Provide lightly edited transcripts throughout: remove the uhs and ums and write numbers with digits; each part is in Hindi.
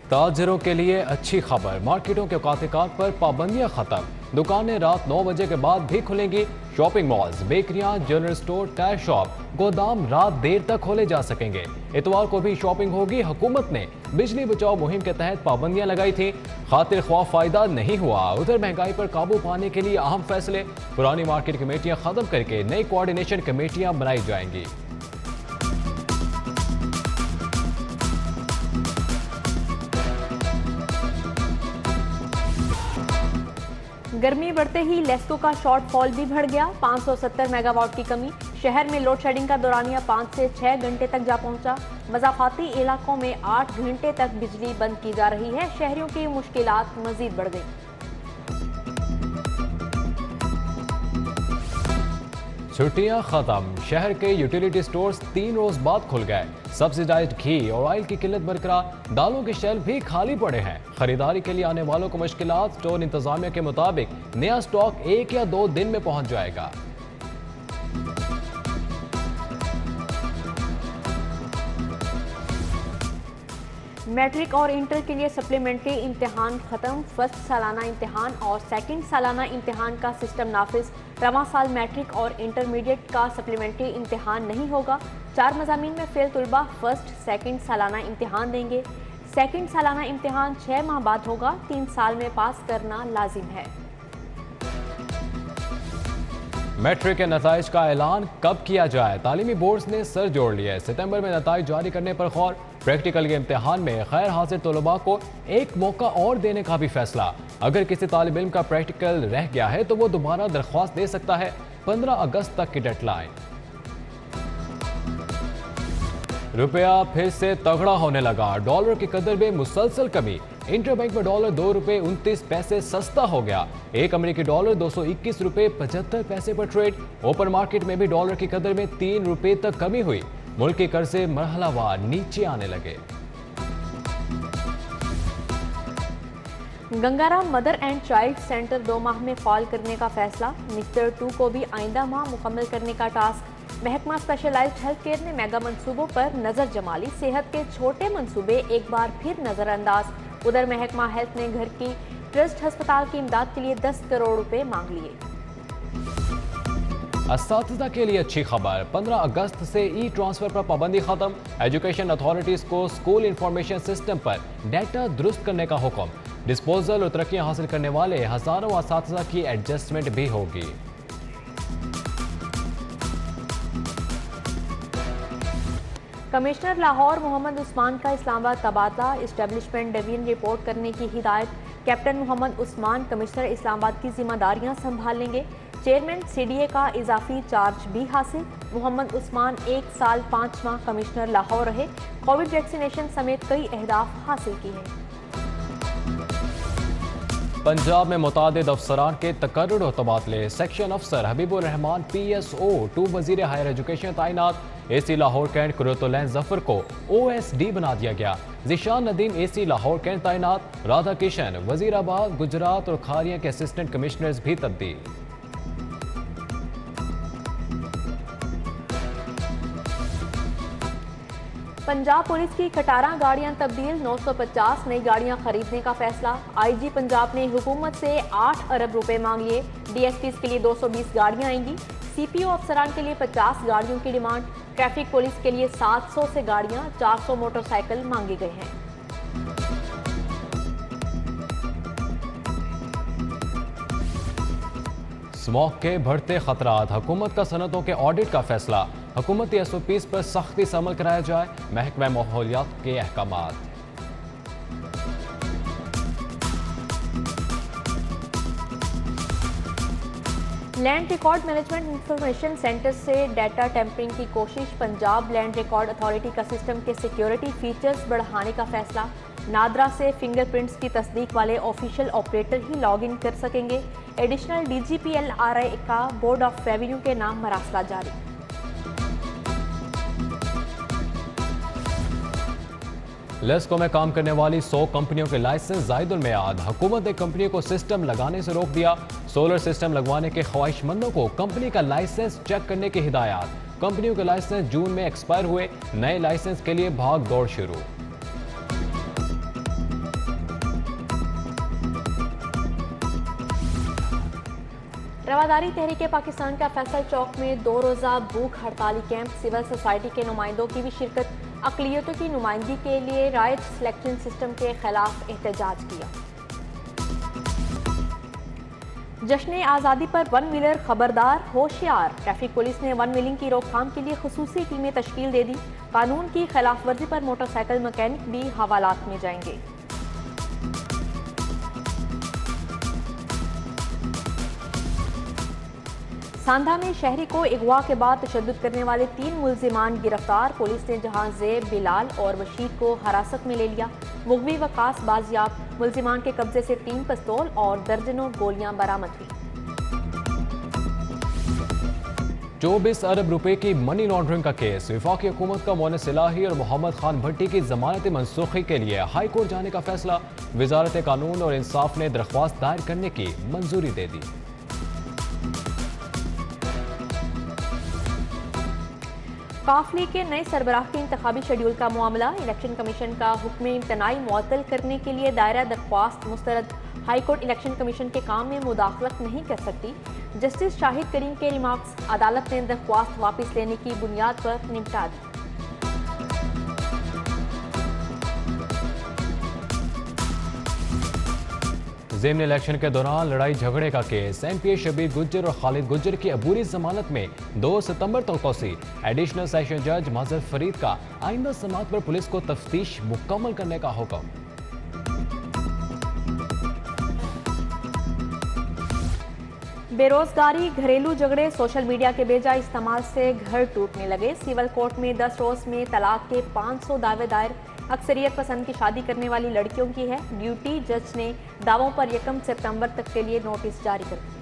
ताजिरों के लिए अच्छी खबर, मार्केटों के औकात पर पाबंदियां खत्म। दुकानें रात 9 बजे के बाद भी खुलेंगी। शॉपिंग मॉल्स, बेकरियां, जनरल स्टोर, टायर शॉप, गोदाम रात देर तक खोले जा सकेंगे। इतवार को भी शॉपिंग होगी। हुकूमत ने बिजली बचाओ मुहिम के तहत पाबंदियां लगाई थी, खातिर ख्वाह फायदा नहीं हुआ। उधर महंगाई पर काबू पाने के लिए अहम फैसले, पुरानी मार्केट कमेटियां खत्म करके नई कोऑर्डिनेशन कमेटियां बनाई जाएंगी। गर्मी बढ़ते ही लेस्को का शॉर्टफॉल भी बढ़ गया। 570 मेगावाट की कमी। शहर में लोड शेडिंग का दौरानिया 5 से 6 घंटे तक जा पहुंचा। मज़ाफ़ाती इलाकों में 8 घंटे तक बिजली बंद की जा रही है। शहरियों की मुश्किलात मजीद बढ़ गई। छुट्टियां खत्म, शहर के यूटिलिटी स्टोर्स 3 रोज बाद खुल गए। सब्सिडाइज्ड घी और ऑयल की किल्लत बरकरार, दालों के शेल्फ भी खाली पड़े हैं। खरीदारी के लिए आने वालों को मुश्किलात। स्टोर इंतजामिया के मुताबिक नया स्टॉक 1 या 2 दिन में पहुंच जाएगा। मैट्रिक और इंटर के लिए सप्लीमेंट्री इम्तिहान खत्म। फर्स्ट सालाना इम्तिहान और सेकंड सालाना इम्तिहान का सिस्टम नाफिज। रवां साल मैट्रिक और इंटरमीडिएट का सप्लीमेंट्री इम्तिहान नहीं होगा। 4 मज़ामीन में फेल तुलबा फर्स्ट सेकंड सालाना इम्तिहान देंगे। सेकंड सालाना इम्तिहान 6 माह बाद होगा। 3 साल में पास करना लाजिम है। मैट्रिक के नताइज का ऐलान कब किया जाए, तालीमी बोर्ड्स ने सर जोड़ लिया है। सितंबर में नताइज जारी करने पर गौर। प्रैक्टिकल के इम्तिहान में गैर हाजिर तलबा को एक मौका और देने का भी फैसला। अगर किसी तालिब इल्म का प्रैक्टिकल रह गया है तो वो दोबारा दरख्वास्त दे सकता है। 15 अगस्त तक की डेडलाइन। रुपया फिर से तगड़ा होने लगा, डॉलर की कदर में मुसलसल कमी। इंटरबैंक में डॉलर 2 रुपए 29 पैसे सस्ता हो गया। एक अमेरिकी डॉलर 221 रुपए 75 पैसे पर ट्रेड। ओपन मार्केट में भी डॉलर की कदर में 3 रुपए तक कमी हुई। मुल्क के कर्जे मरहलावार नीचे आने लगे। Gangaram mother and child centre 2 माह में फाल करने का फैसला। मिस्टर 2 को भी आइंदा माह मुकम्मल करने का टास्क। महकमा स्पेशलाइज्ड हेल्थ केयर ने मेगा मंसूबों पर नजर जमा ली। सेहत के छोटे मंसूबे एक बार फिर नजरअंदाज। उधर महकमा हेल्थ ने घर की ट्रस्ट अस्पताल की इमदाद के लिए 10 करोड़ रुपए मांग लिए। अस्तातिज़ा के लिए अच्छी खबर, 15 अगस्त से ई ट्रांसफर पर पाबंदी खत्म। एजुकेशन अथॉरिटीज को स्कूल इंफॉर्मेशन सिस्टम पर डाटा दुरुस्त करने का हुक्म। डिस्पोजल और तरक्कियां हासिल करने वाले हजारों अस्तातिज़ा की एडजस्टमेंट भी होगी। कमिश्नर लाहौर मोहम्मद उस्मान का इस्लामाबाद तबादला। इस्टेब्लिशमेंट डिवीजन रिपोर्ट करने की हिदायत। कैप्टन मोहम्मद उस्मान कमिश्नर इस्लामाबाद की जिम्मेदारियां संभाल लेंगे। चेयरमैन CDA का इजाफी चार्ज भी हासिल। मोहम्मद उस्मान 1 साल 5 माह कमिश्नर लाहौर रहे। कोविड वैक्सीनेशन समेत कई अहदाफ हासिल किए हैं। पंजाब में मुतादिद अफसरान के तकर्रुर और तबादले। सेक्शन अफसर हबीबुर रहमान PSO 2 वजीर हायर एजुकेशन तैनात। AC लाहौर कैंट कुर्रतुलैन जफर को OSD बना दिया गया। जिशान नदीम AC लाहौर कैंट तैनात। राधा किशन वजीराबाद गुजरात और खारिया के असिस्टेंट कमिश्नर्स भी तब्दील। पंजाब पुलिस की खटारा गाड़ियां तब्दील। 950 नई गाड़ियां खरीदने का फैसला। IG पंजाब ने हुकूमत से 8 अरब रुपए मांग लिए। DSPs के लिए 220 गाड़ियां आएंगी। CPO अफसरान के लिए 50 गाड़ियों की डिमांड। ट्रैफिक पुलिस के लिए 700 से गाड़ियां, 400 मोटरसाइकिल मांगे गए हैं। स्मॉग के बढ़ते खतरात, हुकूमत का सनतों के ऑडिट का फैसला। हुकूमती SOPs पर सख्ती से अमल कराया जाए। महकमा माहौलियात के अहकामात। Land record management information centre से डाटा टैंपरिंग की कोशिश। पंजाब लैंड रिकॉर्ड अथॉरिटी का सिस्टम के सिक्योरिटी फीचर्स बढ़ाने का फैसला। नादरा से फिंगरप्रिंट्स की तस्दीक वाले ऑफिशियल ऑपरेटर ही लॉग इन कर सकेंगे। एडिशनल DGPLRI का बोर्ड ऑफ रेवेन्यू के नाम मरासला जारी। लेस्को में काम करने वाली 100 कंपनियों के लाइसेंस जायदुल मियाद। हुकूमत ने कंपनियों को सिस्टम लगाने से रोक दिया। सोलर सिस्टम लगवाने के ख्वाहिशमंदों को कंपनी का लाइसेंस चेक करने की हिदायत। कंपनियों के लाइसेंस जून में एक्सपायर हुए। नए लाइसेंस के लिए भाग दौड़ शुरू। रवादारी तहरीक पाकिस्तान का फैसल चौक में 2 रोज़ा भूख हड़ताली कैंप, सिविल सोसाइटी के नुमाइंदों की भी शिरकत, अक़लियतों की नुमाइंदगी के लिए राइट सिलेक्शन सिस्टम के खिलाफ एहतजाज किया। जश्न आज़ादी पर वन व्हीलर खबरदार होशियार, ट्रैफिक पुलिस ने वन व्हीलिंग की रोकथाम के लिए खुसूसी टीमें तश्कील दे दी। कानून की खिलाफ वर्जी पर मोटरसाइकिल मैकेनिक भी हवालात में जाएंगे। सांधा में शहरी को अगवा के बाद तशद्दुद करने वाले 3 मुल्जिमान गिरफ्तार, पुलिस ने जहां ज़ेब, बिलाल और बशीर को हिरासत में ले लिया। मुगवी वकास बाजियाब, मुल्जिमान के कब्जे से 3 पिस्तौल और दर्जनों गोलियां बरामद हुई। 24 अरब रुपए की मनी लॉन्ड्रिंग का केस, वफाकी हुकूमत का मोइन सिलाही और मोहम्मद खान भट्टी की जमानती मनसूखी के लिए हाई कोर्ट जाने का फैसला, वजारत कानून और इंसाफ ने दरख्वास्त दायर करने की मंजूरी दे दी। काफली के नए सरबराह के इंतखाबी शेड्यूल का मामला, इलेक्शन कमीशन का हुक्म इम्तनाई मुअत्तल करने के लिए दायरा दरख्वास्त मुस्तरद, हाईकोर्ट इलेक्शन कमीशन के काम में मुदाखलत नहीं कर सकती। जस्टिस शाहिद करीम के रिमार्क्स, अदालत ने दरख्वास्त वापस लेने की बुनियाद पर निपटा दी। ज़िम्न इलेक्शन के दौरान लड़ाई झगड़े का केस, एमपीए शबीर गुज्जर और खालिद गुज्जर की अबूरी जमानत में 2 सितंबर तक तोसी। एडिशनल सेशन जज मजहर फरीद का आइंदा समात पर पुलिस को तफ्तीश मुकम्मल करने का हुक्म। बेरोजगारी, घरेलू झगड़े, सोशल मीडिया के बेजा इस्तेमाल से घर टूटने लगे। सिविल कोर्ट में 10 रोज में तलाक के 500 दावे दायर, अक्सरियत पसंद की शादी करने वाली लड़कियों की है ड्यूटी। जज ने दावों पर 1 सितंबर तक के लिए नोटिस जारी कर दिया।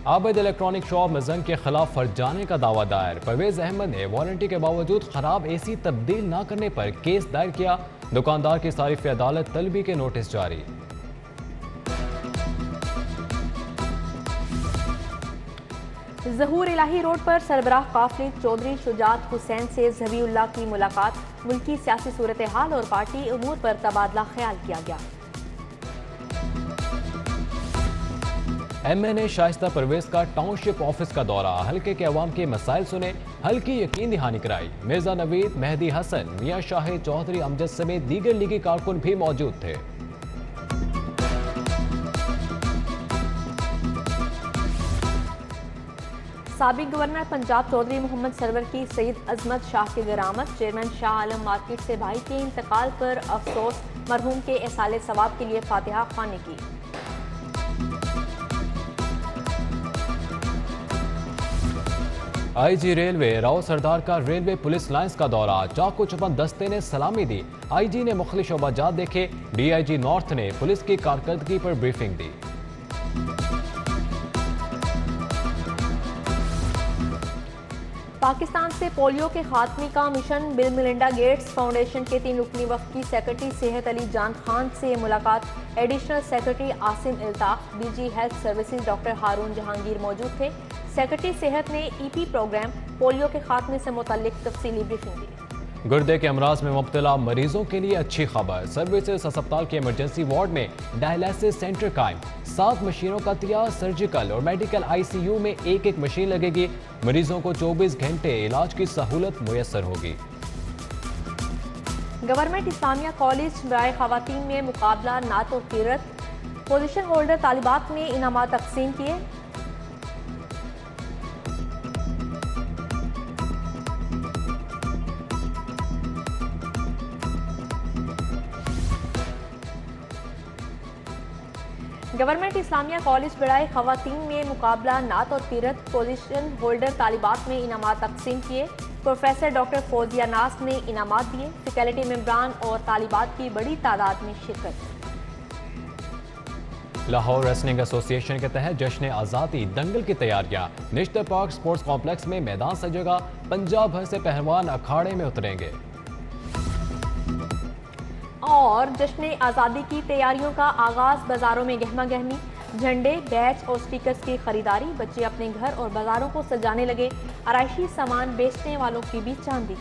आबिद इलेक्ट्रॉनिक शॉप में जंग के खिलाफ फर्ज जाने का दावा दायर, परवेज अहमद ने वारंटी के बावजूद खराब एसी तब्दील न करने पर केस दायर किया। दुकानदार की सारिफ अदालत तलबी के नोटिस जारी। ज़हूर इलाही रोड पर सरबराह काफिले चौधरी शुजात हुसैन से ज़बीउल्लाह की मुलाकात, मुल्की सियासी सूरत हाल और पार्टी उमूर पर तबादला ख्याल किया गया। एमएनए शाइस्ता परवेज का टाउनशिप ऑफिस का दौरा, हल्के के अवाम के मसाइल सुने, हल्की यकीन दहानी कराई। मिर्जा नवीद, मेहदी हसन, मियां शाहिद चौधरी अमजद समेत दीगर लीगी कारकुन भी मौजूद थे। साबिक गवर्नर पंजाब चौधरी मोहम्मद सरवर की सईद अजमत शाह की गिरामत, चेयरमैन शाह आलम मार्केट से भाई के इंतकाल पर अफसोस, मरहूम के एसाले सवाब के लिए फातिहा खाने की। आईजी रेलवे राव सरदार का रेलवे पुलिस लाइंस का दौरा, चाकू चुपन दस्ते ने सलामी दी। आईजी ने मुख्तलिफ शोबाजात देखे, डीआईजी नॉर्थ ने पुलिस की कारकर्दगी पर ब्रीफिंग दी। पाकिस्तान से पोलियो के खात्मे का mission, bill Melinda Gates foundation के 3 रुकनी वफ़द की सेक्रेटरी सेहत अली जान खान से मुलाकात, additional secretary Asim Iltaf, DG health services doctor Haroon Jahangir मौजूद थे। सेक्रेटरी सेहत ने ईपी प्रोग्राम पोलियो के खात्मे से मुतल्लिक तफसीली ब्रीफिंग दी। गुर्दे के अमराज में मुब्तला मरीजों के लिए अच्छी खबर, सर्विसेज अस्पताल के इमरजेंसी वार्ड में डायलिसिस सेंटर कायम, 7 मशीनों का तैयार, सर्जिकल और मेडिकल आईसीयू में एक मशीन लगेगी। मरीजों को 24 घंटे इलाज की सहूलत मुयस्सर होगी। गवर्नमेंट इस्लामिया कॉलेज बराए खवातीन में मुकाबला नात और कीरत, पोजीशन होल्डर तालिबात ने इनामात तकसीम किए। गवर्नमेंट इस्लामिया कॉलेज बराए खवातीन में मुकाबला नात और कीरत, पोजीशन होल्डर तालिबात ने इनामात तकसीम किए। प्रोफेसर डॉक्टर फौजिया नास ने इनामात दिए। फैकल्टी मेंबरान और तालिबात की बड़ी तादाद में शिरकत। लाहौर रेसलिंग एसोसिएशन के तहत जश्न आज़ादी दंगल की तैयारियां, निश्तर पार्क स्पोर्ट्स कॉम्प्लेक्स में मैदान सजेगा, पंजाब भर से पहलवान अखाड़े में उतरेंगे। और जश्न आज़ादी की तैयारियों का आगाज, बाजारों में गहमा गहमी, झंडे, बैच और स्टिकर्स की खरीदारी, बच्चे अपने घर और बाजारों को सजाने लगे, आराइशी सामान बेचने वालों की भी चांदी।